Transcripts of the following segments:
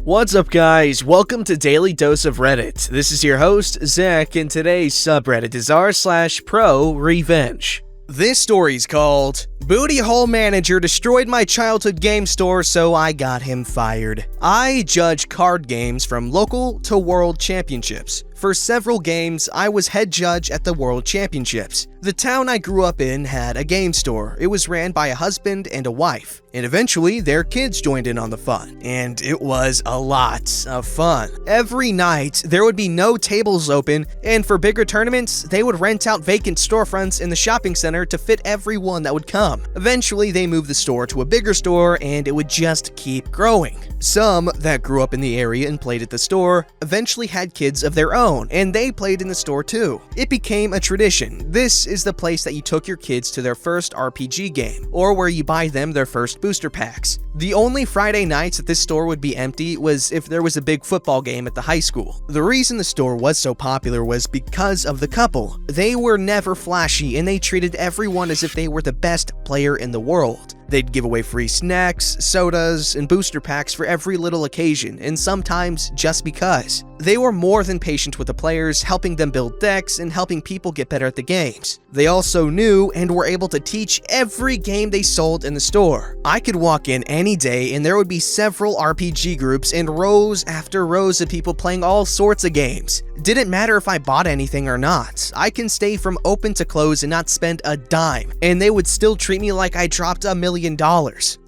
What's up, guys? Welcome to Daily Dose of Reddit. This is your host, Zach, and today's subreddit is r/ProRevenge. This story's called Booty Hole Manager Destroyed My Childhood Game Store, So I Got Him Fired. I judge card games from local to world championships. For several games, I was head judge at the World Championships. The town I grew up in had a game store. It was ran by a husband and a wife, and eventually their kids joined in on the fun, and it was a lot of fun. Every night, there would be no tables open, and for bigger tournaments, they would rent out vacant storefronts in the shopping center to fit everyone that would come. Eventually, they moved the store to a bigger store, and it would just keep growing. Some that grew up in the area and played at the store eventually had kids of their own, and they played in the store too. It became a tradition. This is the place that you took your kids to their first RPG game, or where you buy them their first booster packs. The only Friday nights that this store would be empty was if there was a big football game at the high school. The reason the store was so popular was because of the couple. They were never flashy, and they treated everyone as if they were the best player in the world. They'd give away free snacks, sodas, and booster packs for every little occasion, and sometimes just because. They were more than patient with the players, helping them build decks and helping people get better at the games. They also knew and were able to teach every game they sold in the store. I could walk in any day and there would be several RPG groups and rows after rows of people playing all sorts of games. Didn't matter if I bought anything or not. I can stay from open to close and not spend a dime, and they would still treat me like I dropped $1 million.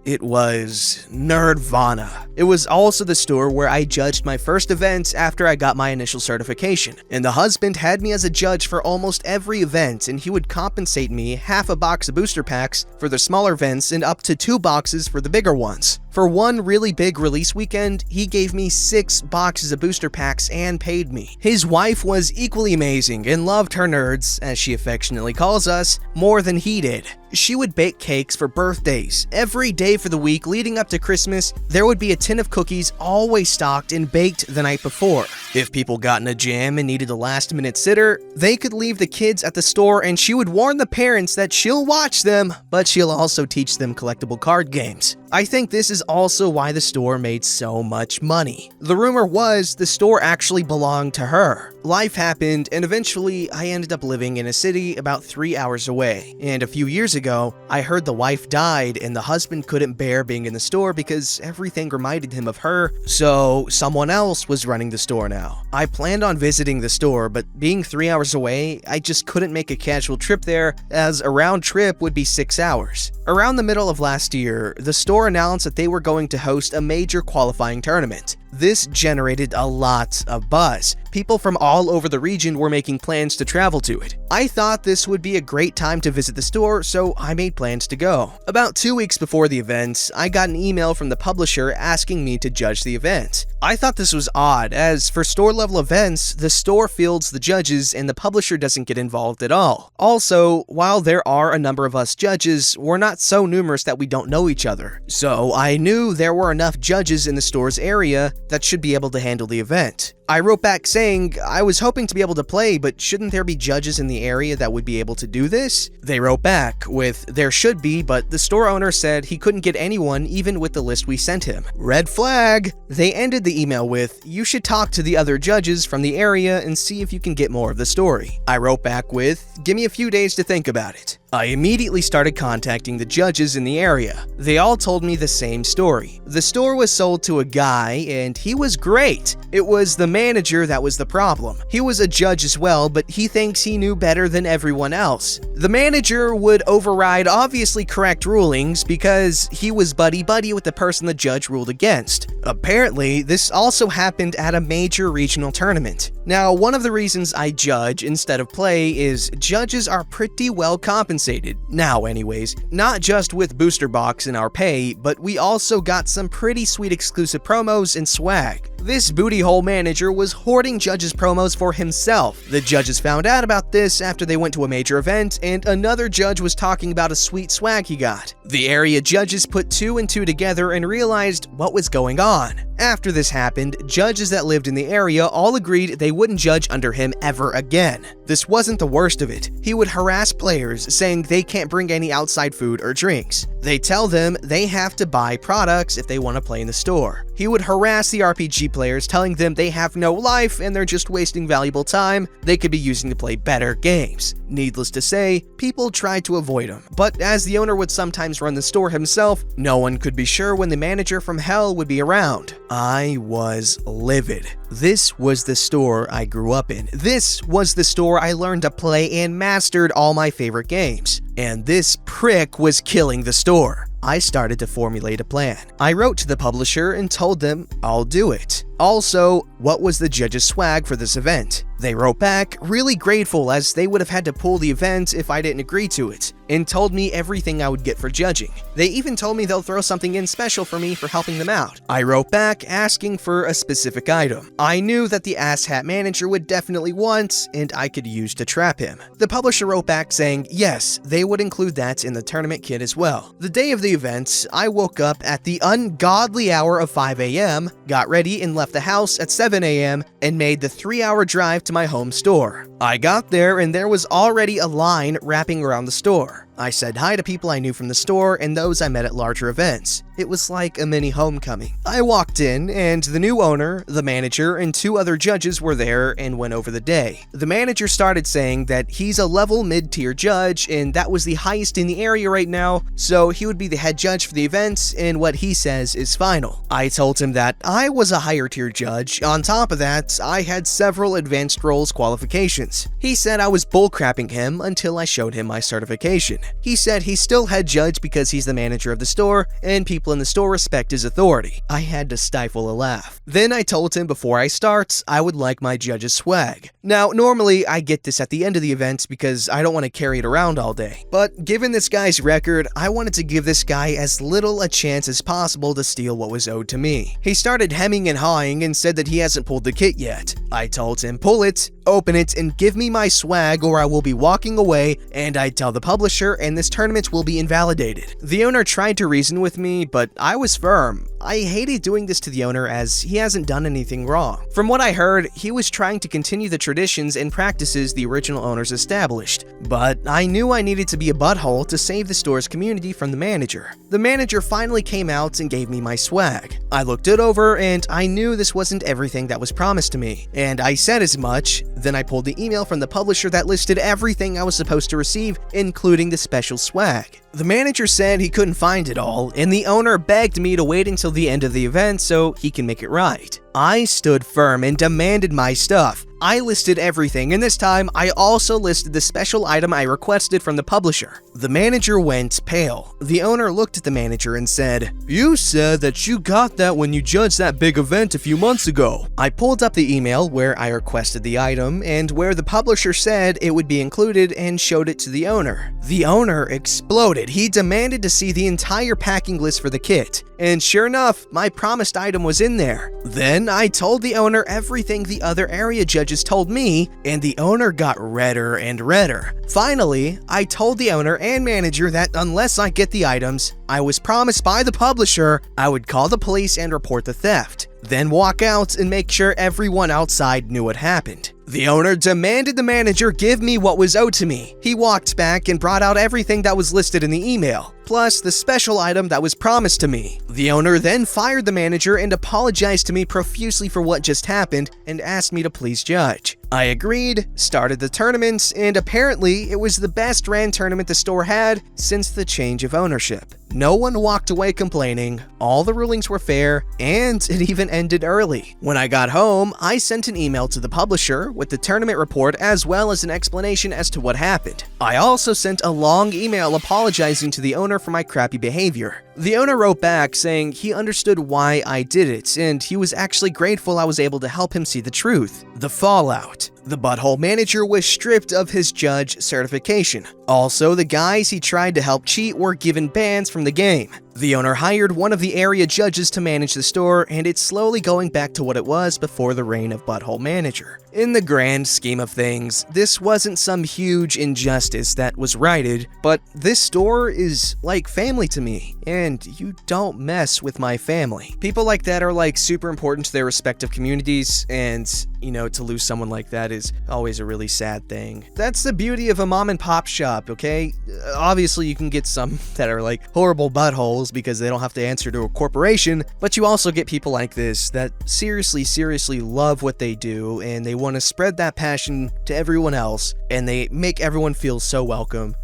It was nerdvana. It was also the store where I judged my first event after I got my initial certification, and the husband had me as a judge for almost every event, and he would compensate me half a box of booster packs for the smaller events and up to 2 boxes for the bigger ones. For one really big release weekend, he gave me 6 boxes of booster packs and paid me. His wife was equally amazing and loved her nerds, as she affectionately calls us, more than he did. She would bake cakes for birthdays. Every day for the week leading up to Christmas, there would be a tin of cookies always stocked and baked the night before. If people got in a jam and needed a last-minute sitter, they could leave the kids at the store and she would warn the parents that she'll watch them, but she'll also teach them collectible card games. I think this is also why the store made so much money. The rumor was the store actually belonged to her. Life happened, and eventually I ended up living in a city about 3 hours away. And a few years ago, I heard the wife died and the husband couldn't bear being in the store because everything reminded him of her, so someone else was running the store now. I planned on visiting the store, but being 3 hours away, I just couldn't make a casual trip there, as a round trip would be 6 hours. Around the middle of last year, the store announced that they were going to host a major qualifying tournament. This generated a lot of buzz. People from all over the region were making plans to travel to it. I thought this would be a great time to visit the store, so I made plans to go. About 2 weeks before the event, I got an email from the publisher asking me to judge the event. I thought this was odd, as for store-level events, the store fields the judges and the publisher doesn't get involved at all. Also, while there are a number of us judges, we're not so numerous that we don't know each other. So I knew there were enough judges in the store's area that should be able to handle the event. I wrote back saying, I was hoping to be able to play, but shouldn't there be judges in the area that would be able to do this? They wrote back with, there should be, but the store owner said he couldn't get anyone even with the list we sent him. Red flag! They ended the email with, you should talk to the other judges from the area and see if you can get more of the story. I wrote back with, give me a few days to think about it. I immediately started contacting the judges in the area. They all told me the same story. The store was sold to a guy, and he was great. It was the manager that was the problem. He was a judge as well, but he thinks he knew better than everyone else. The manager would override obviously correct rulings because he was buddy-buddy with the person the judge ruled against. Apparently, this also happened at a major regional tournament. Now, one of the reasons I judge instead of play is judges are pretty well compensated. Now anyways, not just with booster box in our pay, but we also got some pretty sweet exclusive promos and swag. This booty hole manager was hoarding judges' promos for himself. The judges found out about this after they went to a major event, and another judge was talking about a sweet swag he got. The area judges put 2 and 2 together and realized what was going on. After this happened, judges that lived in the area all agreed they wouldn't judge under him ever again. This wasn't the worst of it. He would harass players, saying they can't bring any outside food or drinks. They tell them they have to buy products if they want to play in the store. He would harass the RPG players, telling them they have no life and they're just wasting valuable time they could be using to play better games. Needless to say, people tried to avoid him, but as the owner would sometimes run the store himself, no one could be sure when the manager from hell would be around. I was livid. This was the store I grew up in. This was the store I learned to play and mastered all my favorite games. And this prick was killing the store. I started to formulate a plan. I wrote to the publisher and told them I'll do it. Also, what was the judge's swag for this event? They wrote back, really grateful as they would have had to pull the event if I didn't agree to it, and told me everything I would get for judging. They even told me they'll throw something in special for me for helping them out. I wrote back asking for a specific item. I knew that the asshat manager would definitely want, and I could use to trap him. The publisher wrote back saying yes, they would include that in the tournament kit as well. The day of the event, I woke up at the ungodly hour of 5 a.m., got ready and left the house at 7 a.m. and made the 3-hour drive to my home store. I got there and there was already a line wrapping around the store. I said hi to people I knew from the store and those I met at larger events. It was like a mini homecoming. I walked in and the new owner, the manager, and 2 other judges were there and went over the day. The manager started saying that he's a level mid-tier judge and that was the highest in the area right now, so he would be the head judge for the event and what he says is final. I told him that I was a higher tier judge. On top of that, I had several advanced roles qualifications. He said I was bullcrapping him until I showed him my certification. He said he's still head judge because he's the manager of the store and people in the store respect his authority. I had to stifle a laugh. Then I told him before I start, I would like my judge's swag. Now, normally I get this at the end of the event because I don't want to carry it around all day. But given this guy's record, I wanted to give this guy as little a chance as possible to steal what was owed to me. He started hemming and hawing and said that he hasn't pulled the kit yet. I told him, pull it, open it, and give me my swag or I will be walking away and I'd tell the publisher and this tournament will be invalidated. The owner tried to reason with me, but I was firm. I hated doing this to the owner as he hasn't done anything wrong. From what I heard, he was trying to continue the traditions and practices the original owners established, but I knew I needed to be a butthole to save the store's community from the manager. The manager finally came out and gave me my swag. I looked it over and I knew this wasn't everything that was promised to me, and I said as much. Then I pulled the email from the publisher that listed everything I was supposed to receive, including the special swag. The manager said he couldn't find it all, and the owner begged me to wait until the end of the event so he can make it right. I stood firm and demanded my stuff. I listed everything, and this time I also listed the special item I requested from the publisher. The manager went pale. The owner looked at the manager and said, "You said that you got that when you judged that big event a few months ago." I pulled up the email where I requested the item and where the publisher said it would be included and showed it to the owner. The owner exploded. He demanded to see the entire packing list for the kit, and sure enough, my promised item was in there. Then I told the owner everything the other area judges told me, and the owner got redder and redder. Finally, I told the owner and manager that unless I get the items I was promised by the publisher, I would call the police and report the theft, then walk out and make sure everyone outside knew what happened. The owner demanded the manager give me what was owed to me. He walked back and brought out everything that was listed in the email, plus the special item that was promised to me. The owner then fired the manager and apologized to me profusely for what just happened and asked me to please judge. I agreed, started the tournament, and apparently it was the best ran tournament the store had since the change of ownership. No one walked away complaining, all the rulings were fair, and it even ended early. When I got home, I sent an email to the publisher with the tournament report as well as an explanation as to what happened. I also sent a long email apologizing to the owner for my crappy behavior. The owner wrote back saying he understood why I did it, and he was actually grateful I was able to help him see the truth. The fallout. The butthole manager was stripped of his judge certification. Also, the guys he tried to help cheat were given bans from the game. The owner hired one of the area judges to manage the store, and it's slowly going back to what it was before the reign of Butthole Manager. In the grand scheme of things, this wasn't some huge injustice that was righted, but this store is like family to me, and you don't mess with my family. People like that are like super important to their respective communities, and to lose someone like that is always a really sad thing. That's the beauty of a mom and pop shop, okay? Obviously, you can get some that are like horrible buttholes because they don't have to answer to a corporation, but you also get people like this that seriously love what they do, and they want to spread that passion to everyone else, and they make everyone feel so welcome.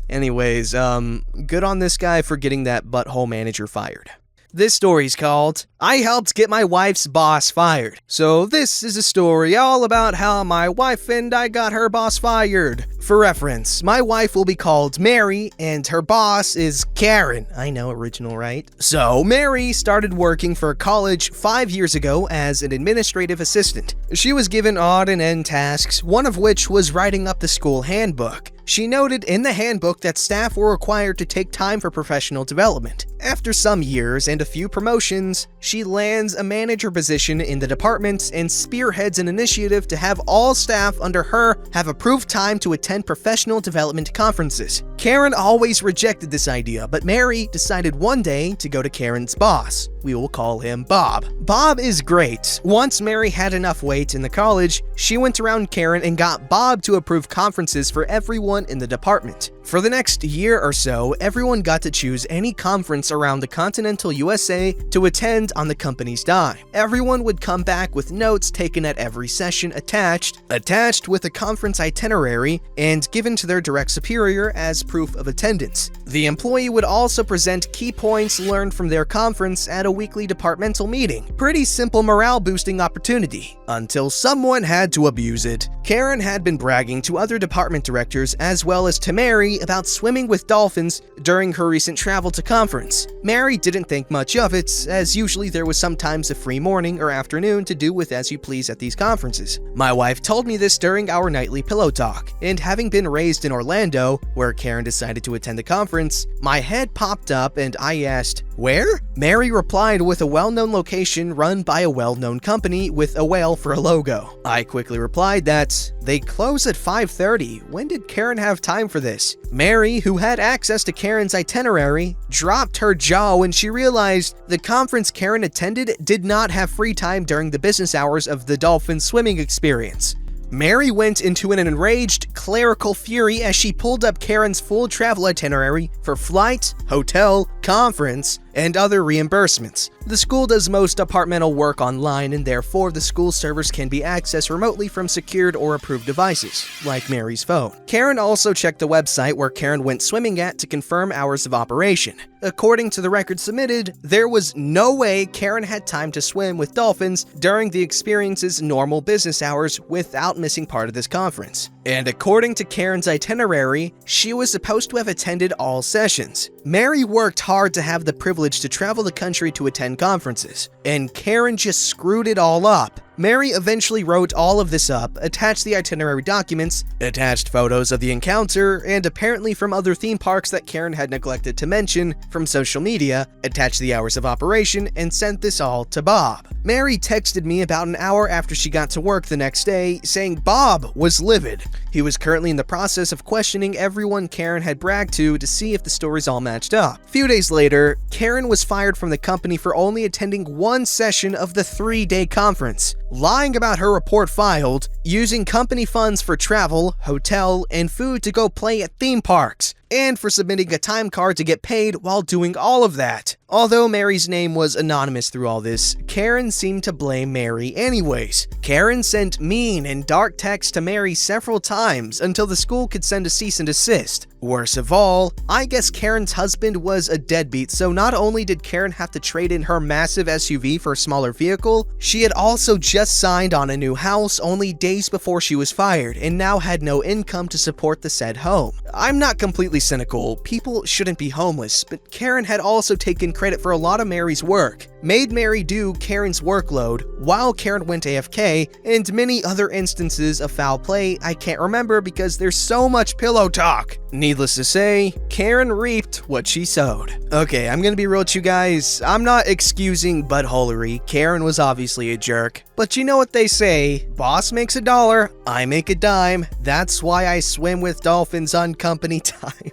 Anyways, good on this guy for getting that butthole manager fired. This story's called, I Helped Get My Wife's Boss Fired. So this is a story all about how my wife and I got her boss fired. For reference, my wife will be called Mary, and her boss is Karen. I know, original, right? So Mary started working for college 5 years ago as an administrative assistant. She was given odd and end tasks, one of which was writing up the school handbook. She noted in the handbook that staff were required to take time for professional development. After some years and a few promotions, she lands a manager position in the department and spearheads an initiative to have all staff under her have approved time to attend professional development conferences. Karen always rejected this idea, but Mary decided one day to go to Karen's boss. We will call him Bob. Bob is great. Once Mary had enough weight in the college, she went around Karen and got Bob to approve conferences for everyone in the department. For the next year or so, everyone got to choose any conference around the continental USA to attend on the company's dime. Everyone would come back with notes taken at every session attached with a conference itinerary and given to their direct superior as proof of attendance. The employee would also present key points learned from their conference at a weekly departmental meeting. Pretty simple morale-boosting opportunity, until someone had to abuse it. Karen had been bragging to other department directors as well as to Mary about swimming with dolphins during her recent travel to conference. Mary didn't think much of it, as usually there was sometimes a free morning or afternoon to do with as you please at these conferences. My wife told me this during our nightly pillow talk, and having been raised in Orlando, where Karen decided to attend the conference, my head popped up and I asked, "Where?" Mary replied with a well-known location run by a well-known company with a whale for a logo. I quickly replied that they close at 5:30. When did Karen have time for this? Mary, who had access to Karen's itinerary, dropped her jaw when she realized the conference Karen attended did not have free time during the business hours of the dolphin swimming experience. Mary went into an enraged clerical fury as she pulled up Karen's full travel itinerary for flight, hotel, conference, and other reimbursements. The school does most departmental work online, and therefore the school servers can be accessed remotely from secured or approved devices, like Mary's phone. Karen also checked the website where Karen went swimming at to confirm hours of operation. According to the record submitted, there was no way Karen had time to swim with dolphins during the experience's normal business hours without missing part of this conference. And according to Karen's itinerary, she was supposed to have attended all sessions. Mary worked hard to have the privilege to travel the country to attend conferences, and Karen just screwed it all up. Mary eventually wrote all of this up, attached the itinerary documents, attached photos of the encounter, and apparently from other theme parks that Karen had neglected to mention from social media, attached the hours of operation, and sent this all to Bob. Mary texted me about an hour after she got to work the next day, saying Bob was livid. He was currently in the process of questioning everyone Karen had bragged to see if the stories all matched up. A few days later, Karen was fired from the company for only attending one session of the 3-day conference, lying about her report filed, using company funds for travel, hotel, and food to go play at theme parks, and for submitting a time card to get paid while doing all of that. Although Mary's name was anonymous through all this, Karen seemed to blame Mary anyways. Karen sent mean and dark texts to Mary several times until the school could send a cease and desist. Worst of all, I guess Karen's husband was a deadbeat, so not only did Karen have to trade in her massive SUV for a smaller vehicle, she had also just signed on a new house only days before she was fired and now had no income to support the said home. I'm not completely completely cynical. People shouldn't be homeless, but Karen had also taken credit for a lot of Mary's work, made Mary do Karen's workload while Karen went AFK, and many other instances of foul play I can't remember because there's so much pillow talk. Needless to say, Karen reaped what she sowed. Okay, I'm gonna be real with you guys. I'm not excusing buttholery. Karen was obviously a jerk. But you know what they say, boss makes a dollar, I make a dime. That's why I swim with dolphins on company time.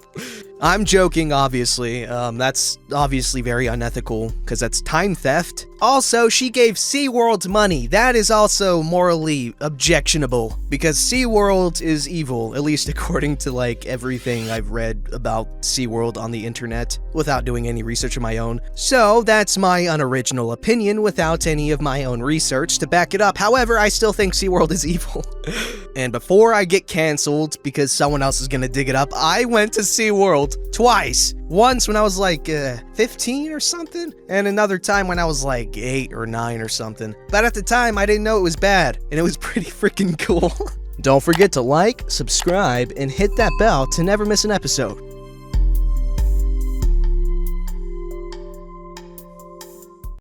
I'm joking, obviously. That's obviously very unethical, because that's time theft. Also, she gave SeaWorld money. That is also morally objectionable, because SeaWorld is evil, at least according to, like, everything I've read about SeaWorld on the internet, without doing any research of my own. So, that's my unoriginal opinion, without any of my own research to back it up. However, I still think SeaWorld is evil. And before I get canceled, because someone else is gonna dig it up, I went to SeaWorld twice. Once when I was like 15 or something, and another time when I was like 8 or 9 or something. But at the time, I didn't know it was bad, and it was pretty freaking cool. Don't forget to like, subscribe, and hit that bell to never miss an episode.